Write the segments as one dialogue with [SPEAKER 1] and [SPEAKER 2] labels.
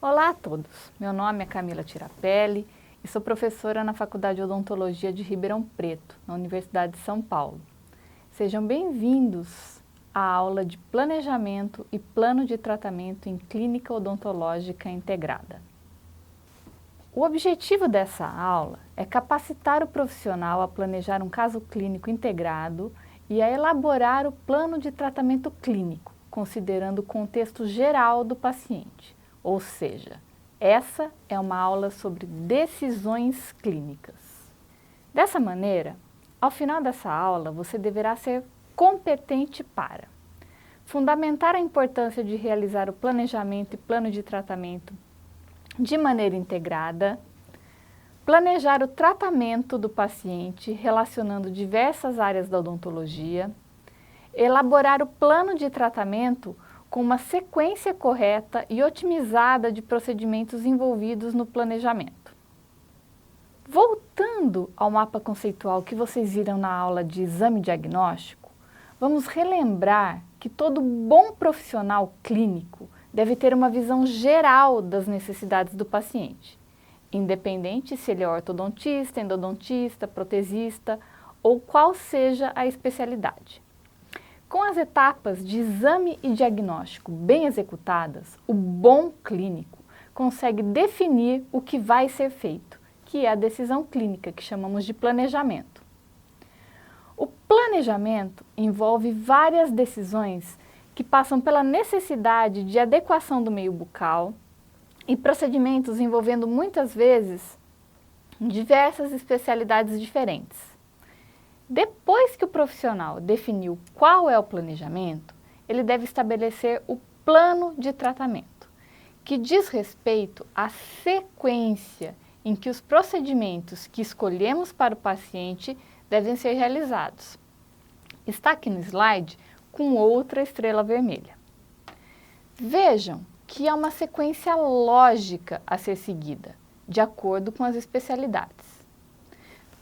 [SPEAKER 1] Olá a todos, meu nome é Camila Tirapelli e sou professora na Faculdade de Odontologia de Ribeirão Preto, na Universidade de São Paulo. Sejam bem-vindos à aula de Planejamento e Plano de Tratamento em Clínica Odontológica Integrada. O objetivo dessa aula é capacitar o profissional a planejar um caso clínico integrado e a elaborar o plano de tratamento clínico, considerando o contexto geral do paciente. Ou seja, essa é uma aula sobre decisões clínicas. Dessa maneira, ao final dessa aula, você deverá ser competente para fundamentar a importância de realizar o planejamento e plano de tratamento de maneira integrada, planejar o tratamento do paciente relacionando diversas áreas da odontologia, elaborar o plano de tratamento com uma sequência correta e otimizada de procedimentos envolvidos no planejamento. Voltando ao mapa conceitual que vocês viram na aula de exame diagnóstico, vamos relembrar que todo bom profissional clínico deve ter uma visão geral das necessidades do paciente, independente se ele é ortodontista, endodontista, protesista ou qual seja a especialidade. Com as etapas de exame e diagnóstico bem executadas, o bom clínico consegue definir o que vai ser feito, que é a decisão clínica, que chamamos de planejamento. O planejamento envolve várias decisões que passam pela necessidade de adequação do meio bucal e procedimentos envolvendo muitas vezes diversas especialidades diferentes. Depois que o profissional definiu qual é o planejamento, ele deve estabelecer o plano de tratamento, que diz respeito à sequência em que os procedimentos que escolhemos para o paciente devem ser realizados. Está aqui no slide com outra estrela vermelha. Vejam que há uma sequência lógica a ser seguida, de acordo com as especialidades.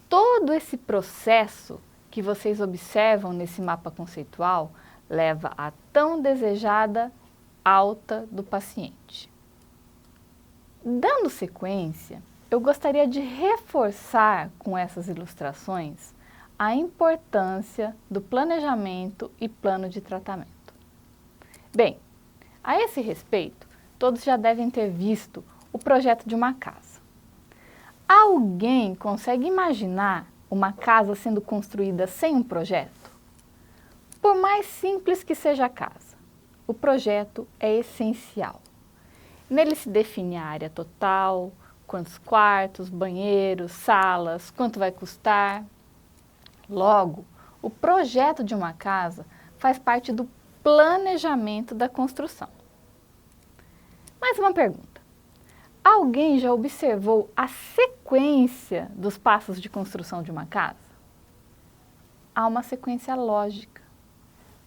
[SPEAKER 1] Todo esse processo que vocês observam nesse mapa conceitual leva à tão desejada alta do paciente. Dando sequência, eu gostaria de reforçar com essas ilustrações a importância do planejamento e plano de tratamento. Bem, a esse respeito, todos já devem ter visto o projeto de uma casa. Alguém consegue imaginar uma casa sendo construída sem um projeto? Por mais simples que seja a casa, o projeto é essencial. Nele se define a área total, quantos quartos, banheiros, salas, quanto vai custar. Logo, o projeto de uma casa faz parte do planejamento da construção. Mais uma pergunta. Alguém já observou a sequência dos passos de construção de uma casa? Há uma sequência lógica.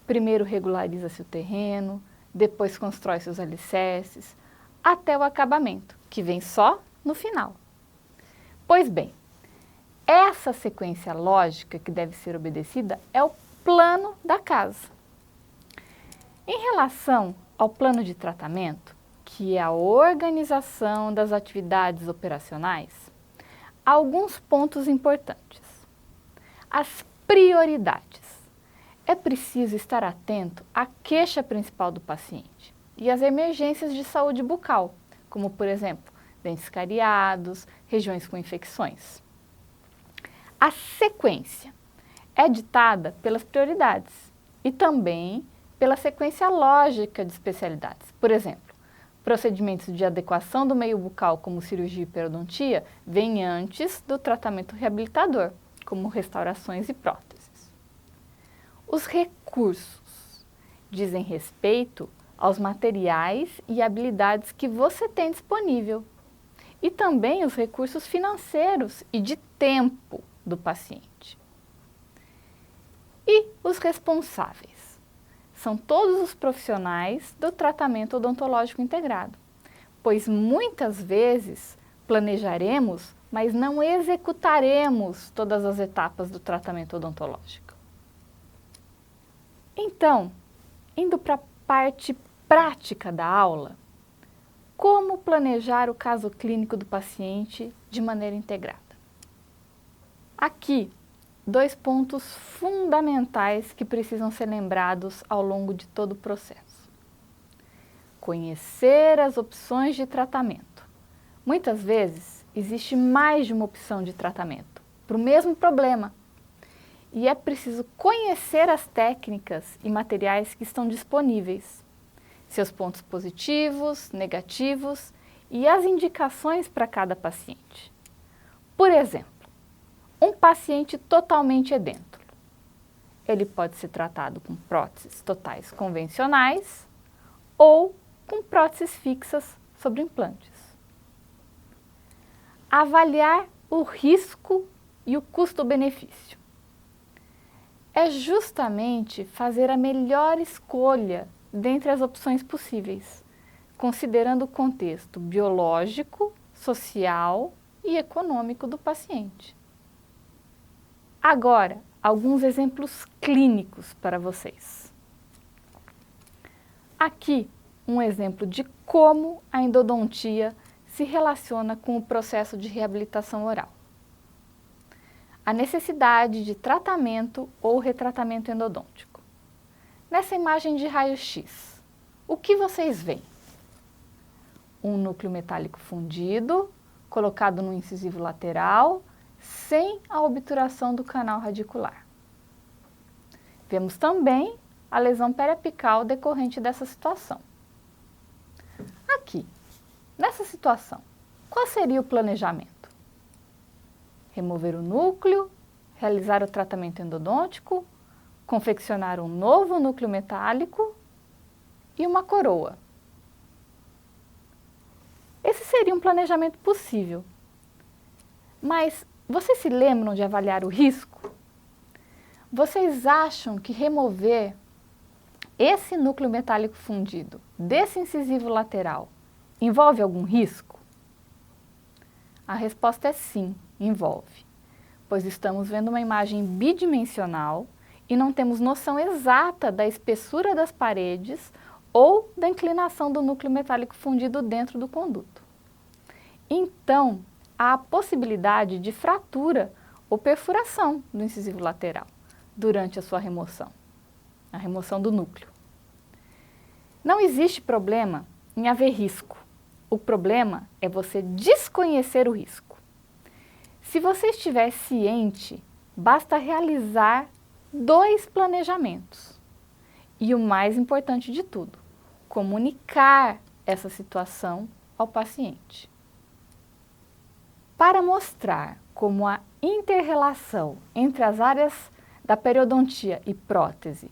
[SPEAKER 1] Primeiro regulariza-se o terreno, depois constrói-se os alicerces, até o acabamento, que vem só no final. Pois bem, essa sequência lógica que deve ser obedecida é o plano da casa. Em relação ao plano de tratamento, que é a organização das atividades operacionais, há alguns pontos importantes. As prioridades. É preciso estar atento à queixa principal do paciente e às emergências de saúde bucal, como, por exemplo, dentes cariados, regiões com infecções. A sequência é ditada pelas prioridades e também pela sequência lógica de especialidades. Por exemplo, procedimentos de adequação do meio bucal, como cirurgia e periodontia, vêm antes do tratamento reabilitador, como restaurações e próteses. Os recursos dizem respeito aos materiais e habilidades que você tem disponível e também os recursos financeiros e de tempo do paciente. E os responsáveis? São todos os profissionais do tratamento odontológico integrado, pois muitas vezes planejaremos, mas não executaremos todas as etapas do tratamento odontológico. Então, indo para a parte prática da aula, como planejar o caso clínico do paciente de maneira integrada. Aqui, 2 pontos fundamentais que precisam ser lembrados ao longo de todo o processo. Conhecer as opções de tratamento. Muitas vezes, existe mais de uma opção de tratamento para o mesmo problema. E é preciso conhecer as técnicas e materiais que estão disponíveis, seus pontos positivos, negativos e as indicações para cada paciente. Por exemplo, um paciente totalmente edêntulo. Ele pode ser tratado com próteses totais convencionais ou com próteses fixas sobre implantes. Avaliar o risco e o custo-benefício. É justamente fazer a melhor escolha dentre as opções possíveis, considerando o contexto biológico, social e econômico do paciente. Agora, alguns exemplos clínicos para vocês. Aqui, um exemplo de como a endodontia se relaciona com o processo de reabilitação oral. A necessidade de tratamento ou retratamento endodôntico. Nessa imagem de raio-x, o que vocês veem? Um núcleo metálico fundido, colocado no incisivo lateral, sem a obturação do canal radicular. Vemos também a lesão periapical decorrente dessa situação. Aqui, nessa situação, qual seria o planejamento? Remover o núcleo, realizar o tratamento endodôntico, confeccionar um novo núcleo metálico e uma coroa. Esse seria um planejamento possível. Mas vocês se lembram de avaliar o risco? Vocês acham que remover esse núcleo metálico fundido desse incisivo lateral envolve algum risco? A resposta é sim, envolve, pois estamos vendo uma imagem bidimensional e não temos noção exata da espessura das paredes ou da inclinação do núcleo metálico fundido dentro do conduto. Então, há a possibilidade de fratura ou perfuração do incisivo lateral durante a sua remoção, a remoção do núcleo. Não existe problema em haver risco. O problema é você desconhecer o risco. Se você estiver ciente, basta realizar 2 planejamentos. E o mais importante de tudo, comunicar essa situação ao paciente. Para mostrar como a inter-relação entre as áreas da periodontia e prótese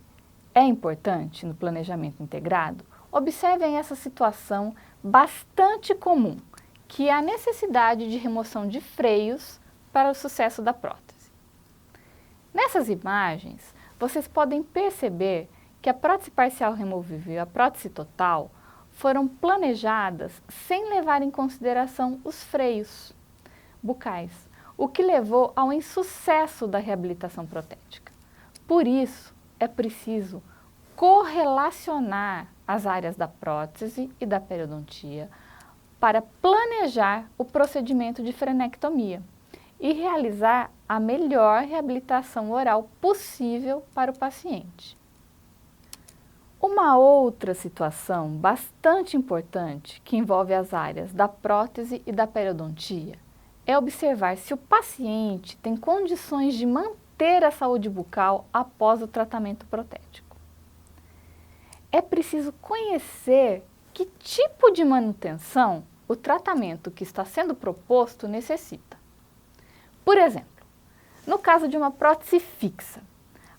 [SPEAKER 1] é importante no planejamento integrado, observem essa situação bastante comum, que é a necessidade de remoção de freios para o sucesso da prótese. Nessas imagens, vocês podem perceber que a prótese parcial removível e a prótese total foram planejadas sem levar em consideração os freios bucais, o que levou ao insucesso da reabilitação protética. Por isso, é preciso correlacionar as áreas da prótese e da periodontia para planejar o procedimento de frenectomia e realizar a melhor reabilitação oral possível para o paciente. Uma outra situação bastante importante que envolve as áreas da prótese e da periodontia é observar se o paciente tem condições de manter a saúde bucal após o tratamento protético. É preciso conhecer que tipo de manutenção o tratamento que está sendo proposto necessita. Por exemplo, no caso de uma prótese fixa,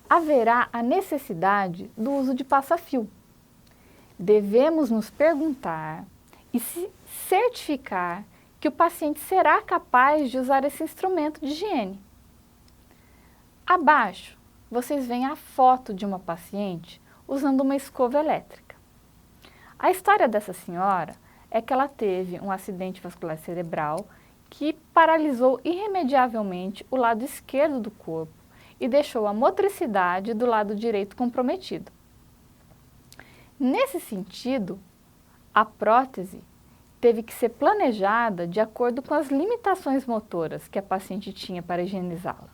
[SPEAKER 1] haverá a necessidade do uso de passa-fio. Devemos nos perguntar e se certificar que o paciente será capaz de usar esse instrumento de higiene. Abaixo, vocês veem a foto de uma paciente usando uma escova elétrica. A história dessa senhora é que ela teve um acidente vascular cerebral que paralisou irremediavelmente o lado esquerdo do corpo e deixou a motricidade do lado direito comprometido. Nesse sentido, a prótese teve que ser planejada de acordo com as limitações motoras que a paciente tinha para higienizá-la.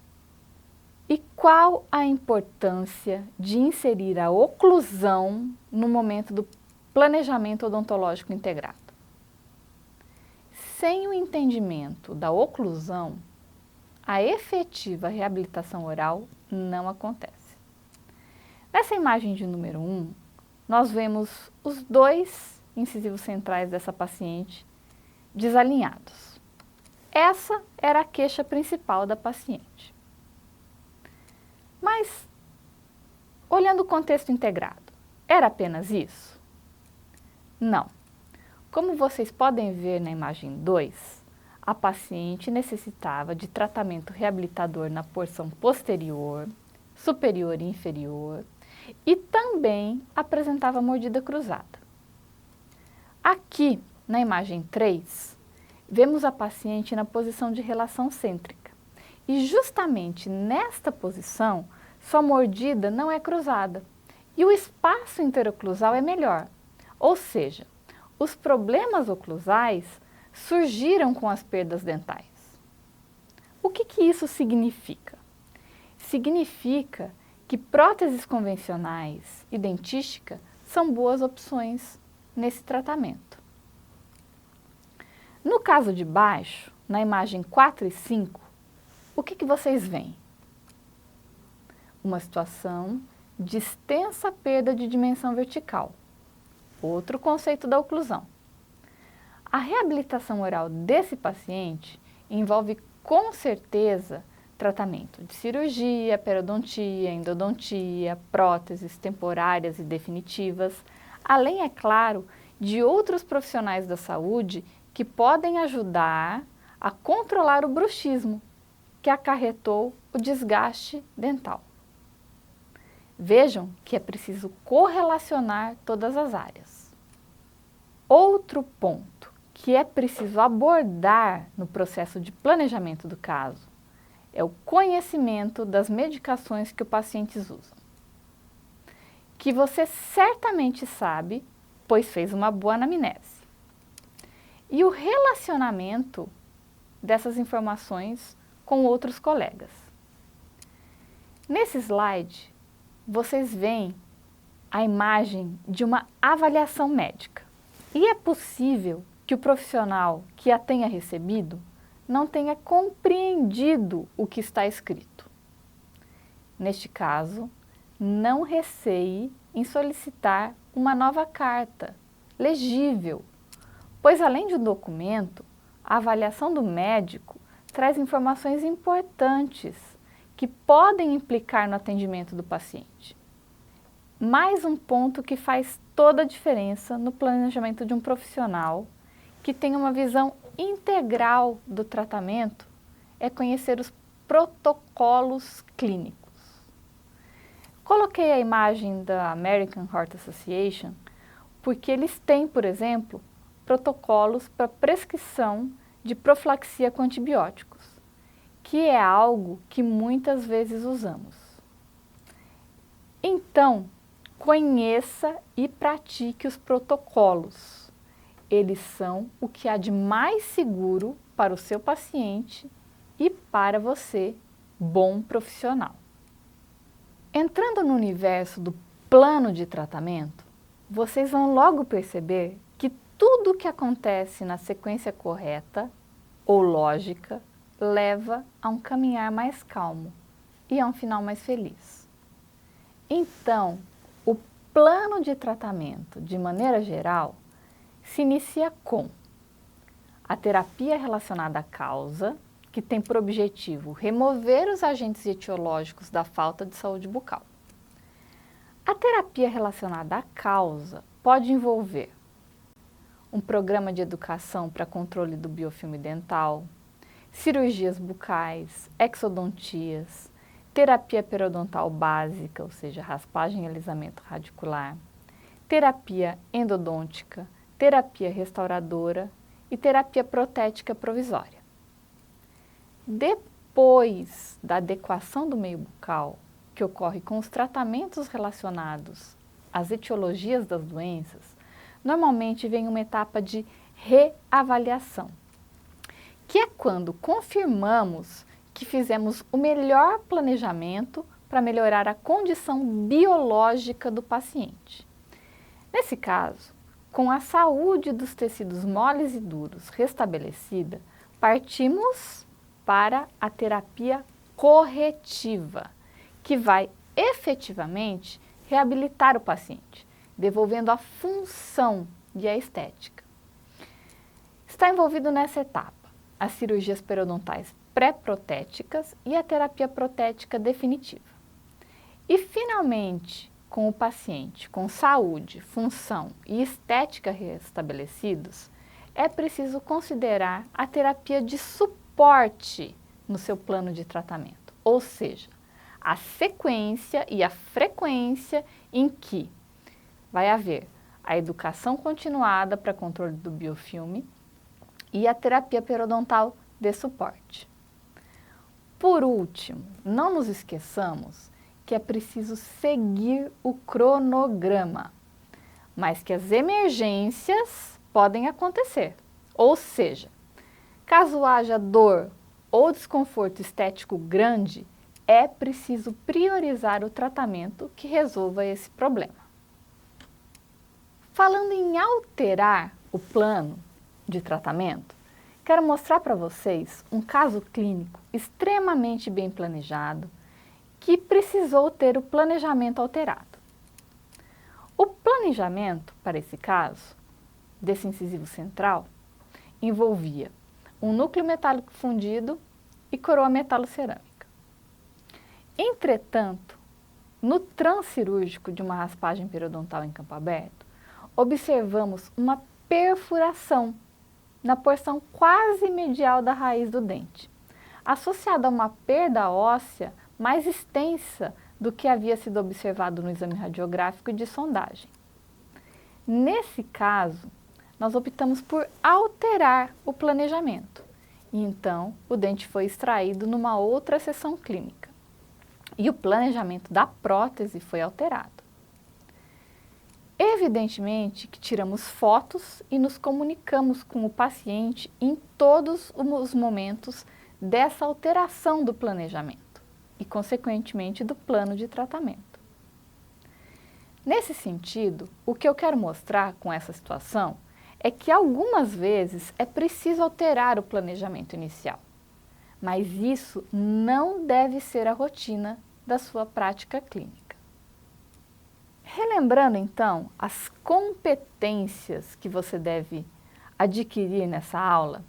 [SPEAKER 1] E qual a importância de inserir a oclusão no momento do planejamento odontológico integrado? Sem o entendimento da oclusão, a efetiva reabilitação oral não acontece. Nessa imagem de número 1, nós vemos os dois incisivos centrais dessa paciente desalinhados. Essa era a queixa principal da paciente. Mas, olhando o contexto integrado, era apenas isso? Não. Como vocês podem ver na imagem 2, a paciente necessitava de tratamento reabilitador na porção posterior, superior e inferior, e também apresentava mordida cruzada. Aqui, na imagem 3, vemos a paciente na posição de relação cêntrica. E justamente nesta posição, sua mordida não é cruzada e o espaço interoclusal é melhor. Ou seja, os problemas oclusais surgiram com as perdas dentais. O que isso significa? Significa que próteses convencionais e dentística são boas opções nesse tratamento. No caso de baixo, na imagem 4 e 5, o que vocês veem? Uma situação de extensa perda de dimensão vertical. Outro conceito da oclusão. A reabilitação oral desse paciente envolve com certeza tratamento de cirurgia, periodontia, endodontia, próteses temporárias e definitivas, além, é claro, de outros profissionais da saúde que podem ajudar a controlar o bruxismo, que acarretou o desgaste dental. Vejam que é preciso correlacionar todas as áreas. Outro ponto que é preciso abordar no processo de planejamento do caso é o conhecimento das medicações que os pacientes usam, que você certamente sabe, pois fez uma boa anamnese. E o relacionamento dessas informações com outros colegas. Nesse slide, vocês veem a imagem de uma avaliação médica. E é possível que o profissional que a tenha recebido não tenha compreendido o que está escrito. Neste caso, não receie em solicitar uma nova carta, legível, pois além de um documento, a avaliação do médico traz informações importantes que podem implicar no atendimento do paciente. Mais um ponto que faz toda a diferença no planejamento de um profissional que tenha uma visão integral do tratamento é conhecer os protocolos clínicos. Coloquei a imagem da American Heart Association porque eles têm, por exemplo, protocolos para prescrição de profilaxia com antibióticos, que é algo que muitas vezes usamos. Então, conheça e pratique os protocolos. Eles são o que há de mais seguro para o seu paciente e para você, bom profissional. Entrando no universo do plano de tratamento, vocês vão logo perceber que tudo o que acontece na sequência correta ou lógica leva a um caminhar mais calmo e a um final mais feliz. Então, o plano de tratamento, de maneira geral, se inicia com a terapia relacionada à causa, que tem por objetivo remover os agentes etiológicos da falta de saúde bucal. A terapia relacionada à causa pode envolver um programa de educação para controle do biofilme dental, cirurgias bucais, exodontias, terapia periodontal básica, ou seja, raspagem e alisamento radicular, terapia endodôntica, terapia restauradora e terapia protética provisória. Depois da adequação do meio bucal, que ocorre com os tratamentos relacionados às etiologias das doenças, normalmente vem uma etapa de reavaliação, que é quando confirmamos que fizemos o melhor planejamento para melhorar a condição biológica do paciente. Nesse caso, com a saúde dos tecidos moles e duros restabelecida, partimos para a terapia corretiva, que vai efetivamente reabilitar o paciente, devolvendo a função e a estética. Está envolvido nessa etapa as cirurgias periodontais pré-protéticas e a terapia protética definitiva. E, finalmente, com o paciente com saúde, função e estética restabelecidos, é preciso considerar a terapia de suporte no seu plano de tratamento, ou seja, a sequência e a frequência em que vai haver a educação continuada para controle do biofilme e a terapia periodontal de suporte. Por último, não nos esqueçamos que é preciso seguir o cronograma, mas que as emergências podem acontecer. Ou seja, caso haja dor ou desconforto estético grande, é preciso priorizar o tratamento que resolva esse problema. Falando em alterar o plano de tratamento, quero mostrar para vocês um caso clínico extremamente bem planejado que precisou ter o planejamento alterado. O planejamento, para esse caso, desse incisivo central, envolvia um núcleo metálico fundido e coroa metalocerâmica. Entretanto, no transcirúrgico de uma raspagem periodontal em campo aberto, observamos uma perfuração na porção quase medial da raiz do dente, associada a uma perda óssea mais extensa do que havia sido observado no exame radiográfico e de sondagem. Nesse caso, nós optamos por alterar o planejamento e então o dente foi extraído numa outra sessão clínica e o planejamento da prótese foi alterado. Evidentemente que tiramos fotos e nos comunicamos com o paciente em todos os momentos dessa alteração do planejamento e, consequentemente, do plano de tratamento. Nesse sentido, o que eu quero mostrar com essa situação é que algumas vezes é preciso alterar o planejamento inicial, mas isso não deve ser a rotina da sua prática clínica. Relembrando, então, as competências que você deve adquirir nessa aula,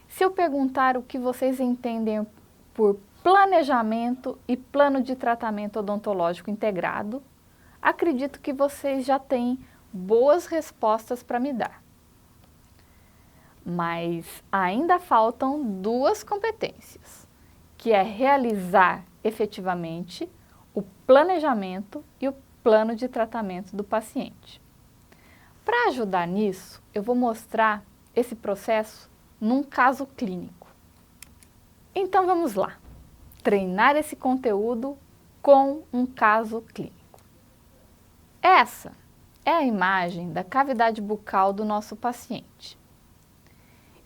[SPEAKER 1] se eu perguntar o que vocês entendem por planejamento e plano de tratamento odontológico integrado, acredito que vocês já têm boas respostas para me dar. Mas ainda faltam duas competências, que é realizar efetivamente o planejamento e o plano de tratamento do paciente. Para ajudar nisso, eu vou mostrar esse processo num caso clínico. Então vamos lá, treinar esse conteúdo com um caso clínico. Essa é a imagem da cavidade bucal do nosso paciente.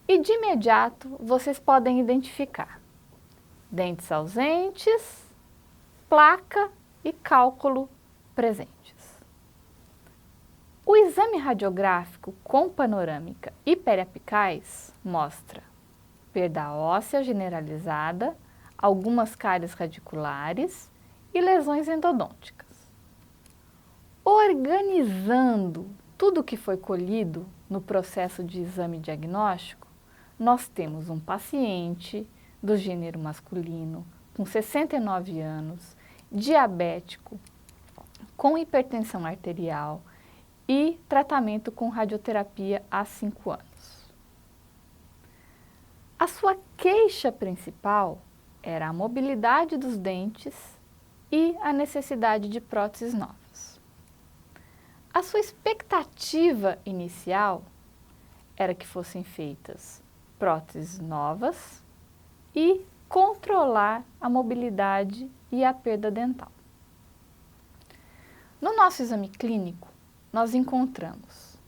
[SPEAKER 1] E de imediato vocês podem identificar dentes ausentes, placa e cálculo presentes. O exame radiográfico com panorâmica e periapicais mostra perda óssea generalizada, algumas cáries radiculares e lesões endodônticas. Organizando tudo o que foi colhido no processo de exame diagnóstico, nós temos um paciente do gênero masculino com 69 anos, diabético, com hipertensão arterial e tratamento com radioterapia há 5 anos. A sua queixa principal era a mobilidade dos dentes e a necessidade de próteses novas. A sua expectativa inicial era que fossem feitas próteses novas e controlar a mobilidade e a perda dental. No nosso exame clínico, nós encontramos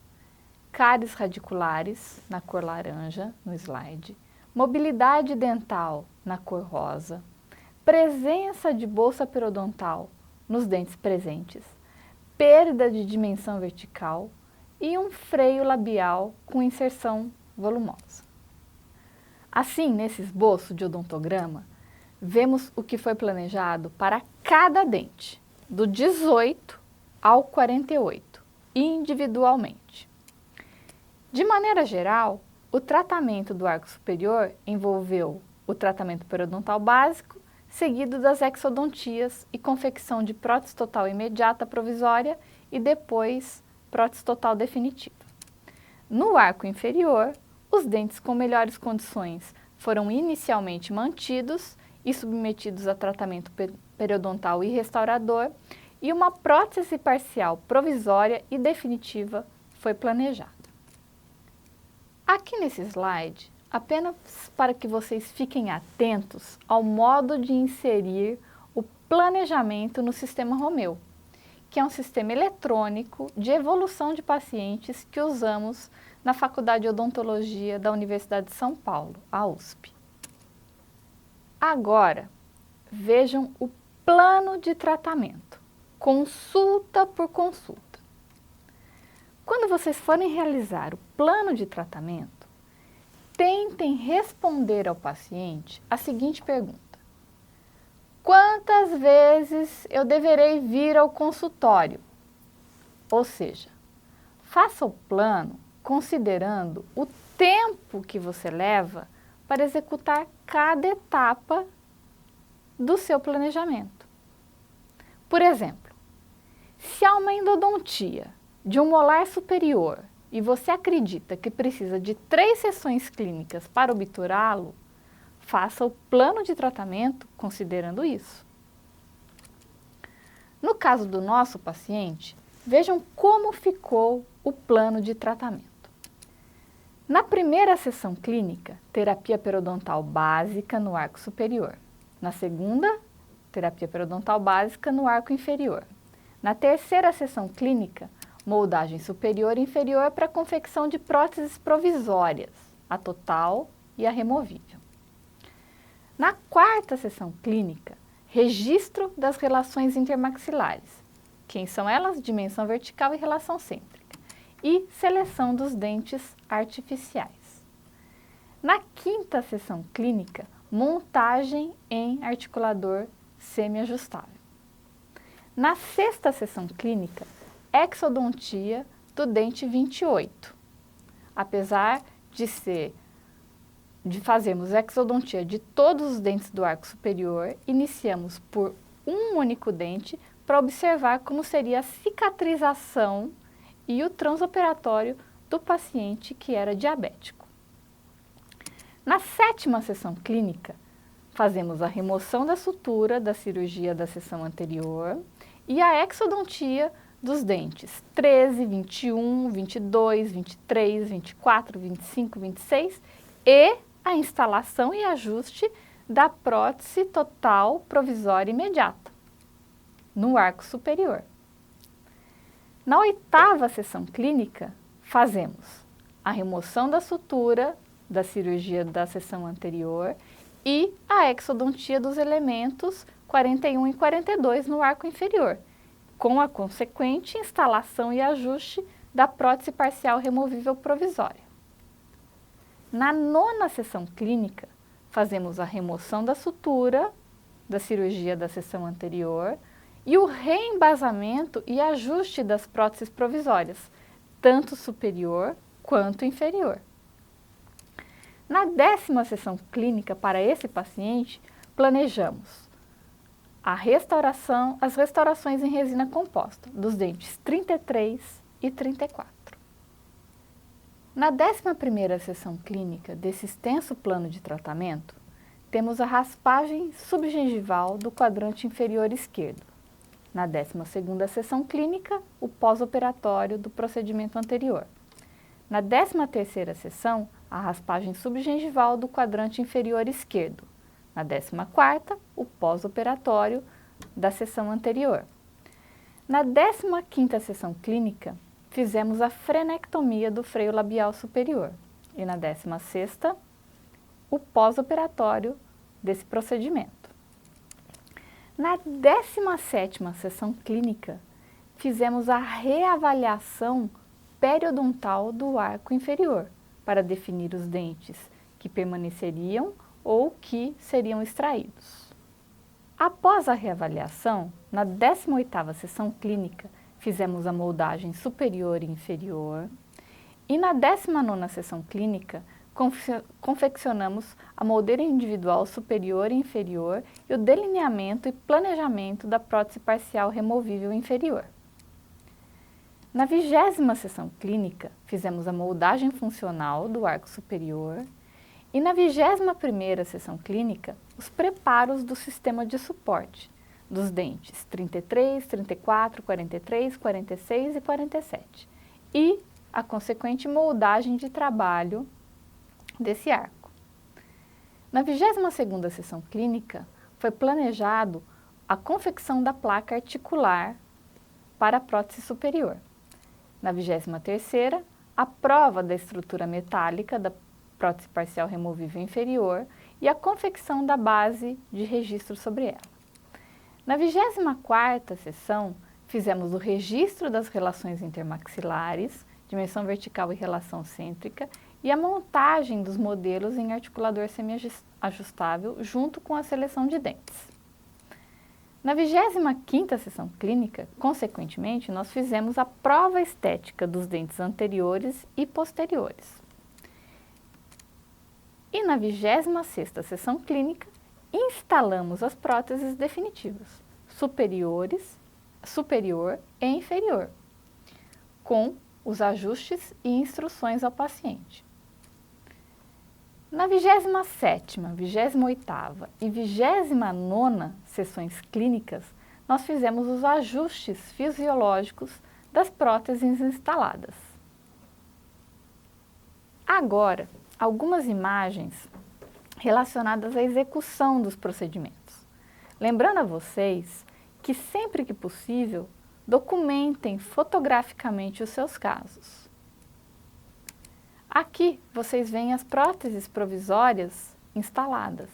[SPEAKER 1] cáries radiculares, na cor laranja, no slide, mobilidade dental, na cor rosa, presença de bolsa periodontal nos dentes presentes, perda de dimensão vertical e um freio labial com inserção volumosa. Assim, nesse esboço de odontograma, vemos o que foi planejado para cada dente, do 18 ao 48, individualmente. De maneira geral, o tratamento do arco superior envolveu o tratamento periodontal básico, seguido das exodontias e confecção de prótese total imediata provisória e depois prótese total definitiva. No arco inferior, os dentes com melhores condições foram inicialmente mantidos e submetidos a tratamento periodontal e restaurador, e uma prótese parcial provisória e definitiva foi planejada. Aqui nesse slide, apenas para que vocês fiquem atentos ao modo de inserir o planejamento no sistema Romeu, que é um sistema eletrônico de evolução de pacientes que usamos na Faculdade de Odontologia da Universidade de São Paulo, a USP. Agora, vejam o plano de tratamento, consulta por consulta. Quando vocês forem realizar o plano de tratamento, tentem responder ao paciente a seguinte pergunta: quantas vezes eu deverei vir ao consultório? Ou seja, faça o plano considerando o tempo que você leva para executar cada etapa do seu planejamento. Por exemplo, se há uma endodontia de um molar superior e você acredita que precisa de 3 sessões clínicas para obturá-lo, faça o plano de tratamento considerando isso. No caso do nosso paciente, vejam como ficou o plano de tratamento. Na primeira sessão clínica, terapia periodontal básica no arco superior. Na segunda, terapia periodontal básica no arco inferior. Na terceira sessão clínica, moldagem superior e inferior para confecção de próteses provisórias, a total e a removível. Na quarta sessão clínica, registro das relações intermaxilares. Quem são elas? Dimensão vertical e relação cêntrica. E seleção dos dentes artificiais. Na quinta sessão clínica, montagem em articulador semiajustável. Na sexta sessão clínica, exodontia do dente 28. Apesar de fazermos exodontia de todos os dentes do arco superior, iniciamos por um único dente para observar como seria a cicatrização e o transoperatório do paciente que era diabético. Na sétima sessão clínica, fazemos a remoção da sutura da cirurgia da sessão anterior e a exodontia dos dentes 13, 21, 22, 23, 24, 25, 26 e a instalação e ajuste da prótese total provisória imediata no arco superior. Na oitava sessão clínica, fazemos a remoção da sutura da cirurgia da sessão anterior e a exodontia dos elementos 41 e 42 no arco inferior, com a consequente instalação e ajuste da prótese parcial removível provisória. Na nona sessão clínica, fazemos a remoção da sutura da cirurgia da sessão anterior e o reembasamento e ajuste das próteses provisórias, tanto superior quanto inferior. Na 10ª sessão clínica para esse paciente, planejamos as restaurações em resina composta dos dentes 33 e 34. Na 11ª sessão clínica desse extenso plano de tratamento, temos a raspagem subgengival do quadrante inferior esquerdo. Na 12ª sessão clínica, o pós-operatório do procedimento anterior. Na 13ª sessão, a raspagem subgengival do quadrante inferior esquerdo. Na 14ª, o pós-operatório da sessão anterior. Na 15ª sessão clínica, fizemos a frenectomia do freio labial superior. E na 16ª, o pós-operatório desse procedimento. Na 17ª sessão clínica, fizemos a reavaliação periodontal do arco inferior para definir os dentes que permaneceriam ou que seriam extraídos. Após a reavaliação, na 18ª sessão clínica, fizemos a moldagem superior e inferior e na 19ª sessão clínica, confeccionamos a moldeira individual superior e inferior e o delineamento e planejamento da prótese parcial removível inferior. Na 20ª sessão clínica, fizemos a moldagem funcional do arco superior e na 21ª sessão clínica, os preparos do sistema de suporte dos dentes 33, 34, 43, 46 e 47 e a consequente moldagem de trabalho desse arco. Na 22ª sessão clínica, foi planejado a confecção da placa articular para a prótese superior. Na 23ª, a prova da estrutura metálica da prótese parcial removível inferior e a confecção da base de registro sobre ela. Na 24ª sessão, fizemos o registro das relações intermaxilares, dimensão vertical e relação cêntrica, e a montagem dos modelos em articulador semi-ajustável junto com a seleção de dentes. Na 25ª sessão clínica, consequentemente, nós fizemos a prova estética dos dentes anteriores e posteriores. E na 26ª sessão clínica, instalamos as próteses definitivas, superior e inferior, com os ajustes e instruções ao paciente. Na 27ª, 28ª e 29ª sessões clínicas, nós fizemos os ajustes fisiológicos das próteses instaladas. Agora, algumas imagens relacionadas à execução dos procedimentos. Lembrando a vocês que sempre que possível, documentem fotograficamente os seus casos. Aqui vocês veem as próteses provisórias instaladas.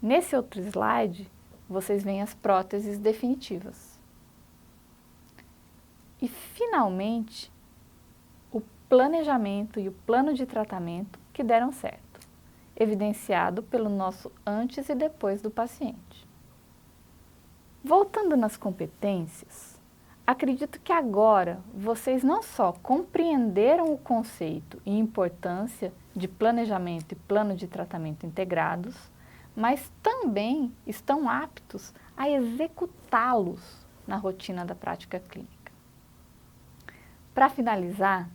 [SPEAKER 1] Nesse outro slide, vocês veem as próteses definitivas. E, finalmente, o planejamento e o plano de tratamento que deram certo, evidenciado pelo nosso antes e depois do paciente. Voltando nas competências, acredito que agora vocês não só compreenderam o conceito e importância de planejamento e plano de tratamento integrados, mas também estão aptos a executá-los na rotina da prática clínica. Para finalizar,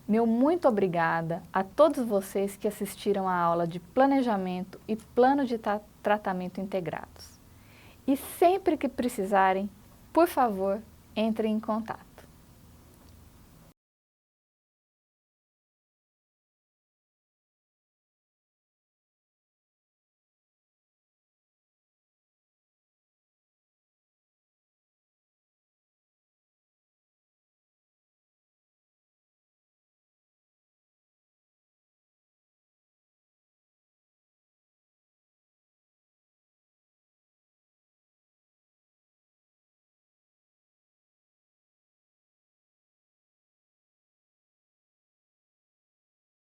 [SPEAKER 1] meu muito obrigada a todos vocês que assistiram à aula de planejamento e plano de tratamento integrados. E sempre que precisarem, por favor, entrem em contato.